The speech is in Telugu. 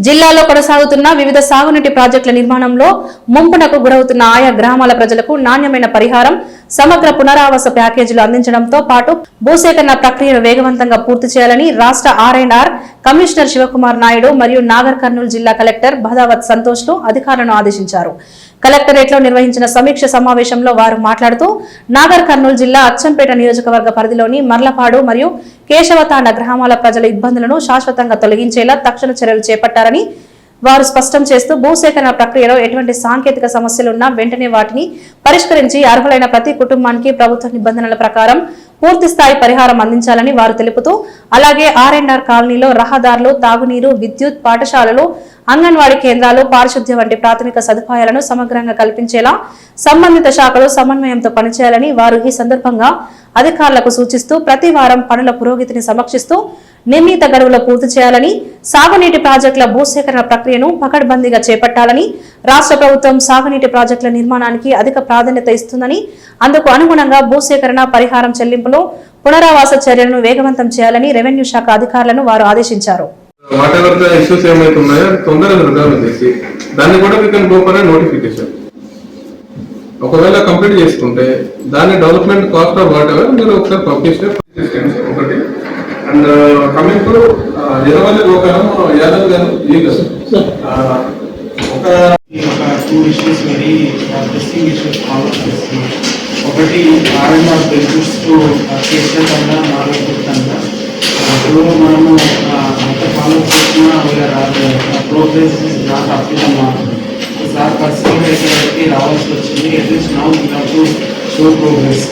జిల్లాలో కొనసాగుతున్న వివిధ సాగునీటి ప్రాజెక్టుల నిర్మాణంలో ముంపునకు గురవుతున్న ఆయా గ్రామాల ప్రజలకు నాణ్యమైన పరిహారం, సమగ్ర పునరావాస ప్యాకేజీలు అందించడంతో పాటు భూసేకరణ ప్రక్రియను వేగవంతంగా పూర్తి చేయాలని రాష్ట్ర ఆర్&ఆర్ కమిషనర్ శివకుమార్ నాయుడు మరియు నాగర్ కర్నూలు జిల్లా కలెక్టర్ బదావత్ సంతోష్ లు అధికారులను ఆదేశించారు. కలెక్టరేట్ లో నిర్వహించిన సమీక్ష సమావేశంలో వారు మాట్లాడుతూ నాగర్ కర్నూలు జిల్లా అచ్చంపేట నియోజకవర్గ పరిధిలోని మర్లపాడు మరియు కేశవతాండ గ్రామాల ప్రజల ఇబ్బందులను శాశ్వతంగా తొలగించేలా తక్షణ చర్యలు చేపట్టారని వారు స్పష్టం చేస్తూ భూసేకరణ ప్రక్రియలో ఎటువంటి సాంకేతిక సమస్యలున్నా వెంటనే వాటిని పరిష్కరించి అర్హులైన ప్రతి కుటుంబానికి ప్రభుత్వ నిబంధనల ప్రకారం పూర్తి స్థాయి పరిహారం అందించాలని వారు తెలుపుతూ అలాగే ఆర్&ఆర్ కాలనీలో రహదారులు, తాగునీరు, విద్యుత్, పాఠశాలలు, అంగన్వాడీ కేంద్రాలు, పారిశుద్ధ్య వంటి ప్రాథమిక సదుపాయాలను సమగ్రంగా కల్పించేలా సంబంధిత శాఖలు సమన్వయంతో పనిచేయాలని వారు ఈ సందర్భంగా అధికారులకు సూచిస్తూ ప్రతి వారం పనుల పురోగతిని సమీక్షిస్తూ నిర్ణీత గడువులో పూర్తి చేయాలని, సాగునీటి ప్రాజెక్టుల భూసేకరణ ప్రక్రియను పకడ్బందీగా చేపట్టాలని, రాష్ట్ర ప్రభుత్వం సాగునీటి ప్రాజెక్టుల నిర్మాణానికి అధిక ప్రాధాన్యత ఇస్తుందని, అందుకు అనుగుణంగా భూసేకరణ పరిహారం చెల్లింపులో పునరావాస చర్యలను వేగవంతం చేయాలని రెవెన్యూ శాఖ అధికారులను వారు ఆదేశించారు. ఒకవేళ కంప్లీట్ చేసుకుంటే దాని development cost of what ever మీరు ఒకసారి పంపిస్తే ఒకటి. అండ్ కమింగ్ టు నిరవల్లి గోకరం యాదవ్ గారు ఒక 2 issues very pressing issues follow చేస్తున్నాం. ఒకటి ఆర్&ఆర్ బెనిఫిట్స్ టు కేశవతాండ, నాగర్కర్నూలు. ఇప్పుడు మనము అంత ఫాలో చేస్తున్నా progress is not up to the mark. Sir పర్సనల్గా రావాల్సి వచ్చింది. At least now we have to show progress.